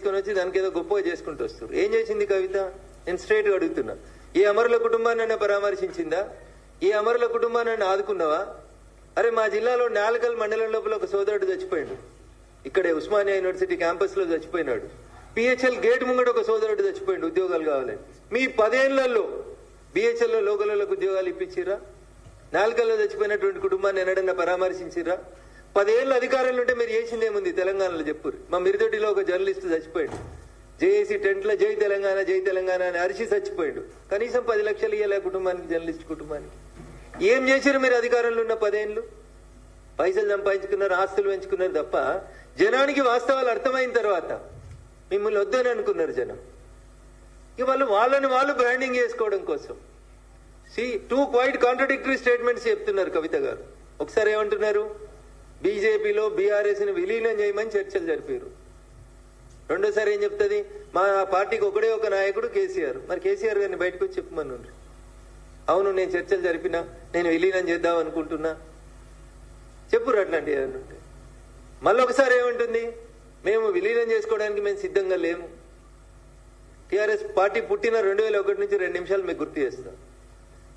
తీసుకొని వచ్చి దానికి ఏదో గొప్పగా చేసుకుంటూ వస్తారు. ఏం చేసింది కవిత? నేను స్ట్రైట్ గా అడుగుతున్నా. ఈ అమరుల కుటుంబాన్ని పరామర్శించిందా? ఈ అమరుల కుటుంబాన్ని ఆదుకున్నావా? అరే మా జిల్లాలో నాల్కల్ మండలం లోపల ఒక సోదరుడు చచ్చిపోయాడు. ఇక్కడే ఉస్మానియా యూనివర్సిటీ క్యాంపస్ లో చచ్చిపోయినాడు. పిహెచ్ఎల్ గేట్ ముంగట ఒక సోదరుడు చచ్చిపోయాడు ఉద్యోగాలు కావాలని. మీ 10 ఏళ్లలో బిహెచ్ఎల్ లో లోకలకు ఉద్యోగాలు ఇప్పించిరా? నాల్కల్లో చచ్చిపోయినటువంటి కుటుంబాన్ని ఎన్నడన్నా పరామర్శించిరా? 10 ఏళ్ళ అధికారంలో ఉంటే మీరు చేసింది ఏముంది తెలంగాణలో చెప్పురు. మా మిరిదొడ్డిలో ఒక జర్నలిస్ట్ చచ్చిపోయాడు. జేఏసీ టెంట్లో జై తెలంగాణ అని అరిచి చచ్చిపోయాడు. కనీసం 10 లక్షలు ఇవ్వలే కుటుంబానికి, జర్నలిస్ట్ కుటుంబానికి. ఏం చేశారు మీరు అధికారంలో ఉన్న 10 ఏళ్ళు? పైసలు సంపాదించుకున్నారు, ఆస్తులు పెంచుకున్నారు తప్ప జనానికి వాస్తవాలు అర్థమైన తర్వాత మిమ్మల్ని వద్దని అనుకున్నారు జనం. ఇక వాళ్ళని వాళ్ళు బ్రాండింగ్ చేసుకోవడం కోసం టూ క్వైట్ కాంట్రడిక్టరీ స్టేట్మెంట్స్ చెప్తున్నారు కవిత గారు. ఒకసారి ఏమంటున్నారు, బీజేపీలో బీఆర్ఎస్ ని విలీనం చేయమని చర్చలు జరిపారు. రెండోసారి ఏం చెప్తుంది, మా పార్టీకి ఒకడే ఒక నాయకుడు కేసీఆర్. మరి కేసీఆర్ గారిని బయటకు వచ్చి చెప్పమని. అవును నేను చర్చలు జరిపినా, నేను విలీనం చేద్దాం అనుకుంటున్నా, చెప్పురు అట్లాంటివి ఏమన్నా ఉంటే. మళ్ళీ ఒకసారి ఏమంటుంది, మేము విలీనం చేసుకోవడానికి మేము సిద్ధంగా లేము. టీఆర్ఎస్ పార్టీ పుట్టిన 2001 నుంచి 2 నిమిషాలు మీకు గుర్తు చేస్తాం.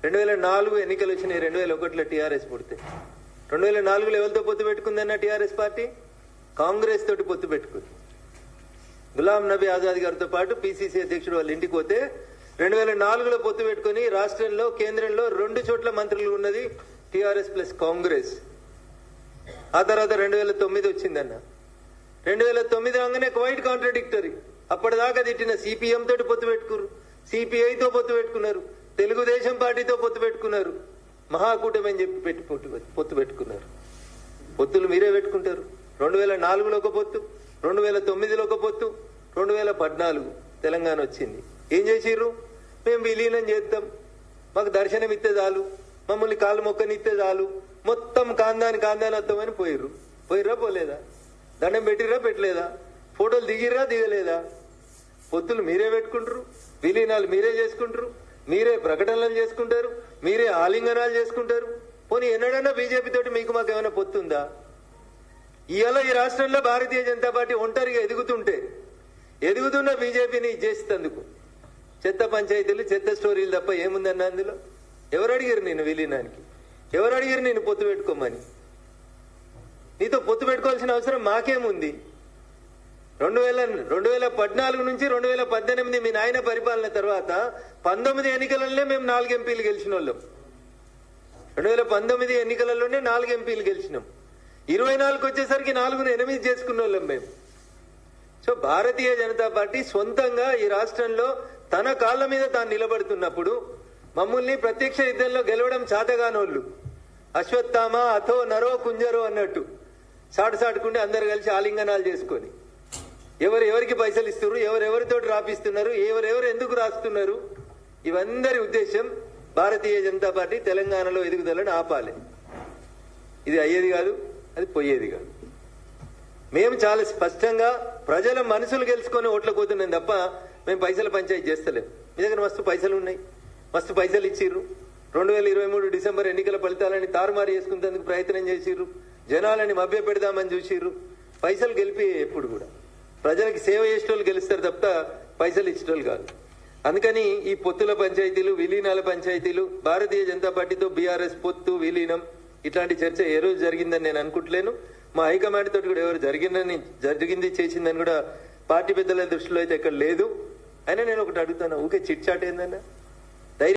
2004 ఎన్నికలు వచ్చినాయి. 2001లో టీఆర్ఎస్ పుడితే 2004లో ఎవరితో పొత్తు పెట్టుకుందన్న టీఆర్ఎస్ పార్టీ? కాంగ్రెస్ తోటి పొత్తు పెట్టుకుంది. గులాం నబీ ఆజాద్ గారితో పాటు పిసిసి అధ్యక్షుడు వాళ్ళ ఇంటికి పోతే 2004లో పొత్తు పెట్టుకుని రాష్ట్రంలో కేంద్రంలో 2 చోట్ల మంత్రులు ఉన్నది టీఆర్ఎస్ ప్లస్ కాంగ్రెస్. ఆ తర్వాత 2009 వచ్చిందన్న. 2009 రాగానే క్వైట్ కాంట్రడిక్టరీ. అప్పటిదాకా తిట్టిన సిపిఎం తోటి పొత్తు పెట్టుకున్నారు, సిపిఐతో పొత్తు పెట్టుకున్నారు, తెలుగుదేశం పార్టీతో పొత్తు పెట్టుకున్నారు, మహాకూటమి అని చెప్పి పొత్తు పెట్టుకున్నారు. పొత్తులు మీరే పెట్టుకుంటారు. 2004లో ఒక పొత్తు, 2009లో ఒక పొత్తు, 2014 తెలంగాణ వచ్చింది. ఏం చేసిర్రు? మేము విలీనం చేస్తాం, మాకు దర్శనం ఇస్తే చాలు, మమ్మల్ని కాళ్ళు మొక్కనిస్తే చాలు, మొత్తం కాందాని వస్తామని పోయిర్రా పోలేదా? దండం పెట్టిర్రా పెట్టలేదా? ఫోటోలు దిగిర్రా దిగలేదా? పొత్తులు మీరే పెట్టుకుంటారు, విలీనాలు మీరే చేసుకుంటారు, మీరే ప్రకటనలు చేసుకుంటారు, మీరే ఆలింగనాలు చేసుకుంటారు. పోనీ ఎన్నడన్నా బీజేపీ తోటి మీకు మాకు ఏమైనా పొత్తుందా? ఇవాళ ఈ రాష్ట్రంలో భారతీయ జనతా పార్టీ ఒంటరిగా ఎదుగుతున్న బీజేపీని చేసేందుకు చెత్త పంచాయతీలు, చెత్త స్టోరీలు తప్ప ఏముందన్న అందులో? ఎవరు అడిగారు నేను విలీనానికి? ఎవరు అడిగారు నేను పొత్తు పెట్టుకోమని? నీతో పొత్తు పెట్టుకోవాల్సిన అవసరం మాకేముంది? 2014 నుంచి 2018 మీ నాయన పరిపాలన తర్వాత 19 ఎన్నికలలోనే మేము 4 ఎంపీలు గెలిచిన వాళ్ళం. 2019 ఎన్నికలలోనే 4 ఎంపీలు గెలిచినాం. 24 వచ్చేసరికి 4ను 8 చేసుకున్న వాళ్ళం మేము. సో భారతీయ జనతా పార్టీ సొంతంగా ఈ రాష్ట్రంలో తన కాళ్ళ మీద తాను నిలబడుతున్నప్పుడు మమ్మల్ని ప్రత్యక్ష యుద్ధంలో గెలవడం చాతగానోళ్ళు, అశ్వత్థామ అథో నరో కుంజరో అన్నట్టు సాటుకుంటే అందరు కలిసి ఆలింగనాలు చేసుకొని ఎవరికి పైసలు ఇస్తున్నారు, ఎవరెవరితో రాపిస్తున్నారు, ఎవరెవరు ఎందుకు రాస్తున్నారు, ఇవందరి ఉద్దేశం భారతీయ జనతా పార్టీ తెలంగాణలో ఎదుగుదలను ఆపాలి. ఇది అయ్యేది కాదు, అది పోయేది కాదు. మేము చాలా స్పష్టంగా ప్రజల మనసులు గెలుచుకొని ఓట్లకు పోతున్నాం తప్ప మేము పైసల పంచాయతీ చేస్తలేము. మీ దగ్గర మస్తు పైసలు ఉన్నాయి, మస్తు పైసలు ఇచ్చిర్రు. 2023 డిసెంబర్ ఎన్నికల ఫలితాలని తారుమారు చేసుకునేందుకు ప్రయత్నం చేసిర్రు, జనాలని మభ్య పెడదామని చూసిర్రు. పైసలు గెలిపి ఎప్పుడు కూడా ప్రజలకు సేవ చేసేటోళ్ళు గెలుస్తారు తప్ప పైసలు ఇచ్చేటోళ్ళు కాదు. అందుకని ఈ పొత్తుల పంచాయతీలు, విలీనాల పంచాయతీలు, భారతీయ జనతా పార్టీతో బీఆర్ఎస్ పొత్తు విలీనం ఇట్లాంటి చర్చ ఏ రోజు జరిగిందని నేను అనుకుంటలేను. మా హైకమాండ్ తోటి కూడా ఎవరు జరిగింది చేసిందని కూడా పార్టీ పెద్దల దృష్టిలో అయితే ఎక్కడ లేదు. అయినా నేను ఒకటి అడుగుతాను, ఊకే చిట్ చాట్ ఏందన్నా?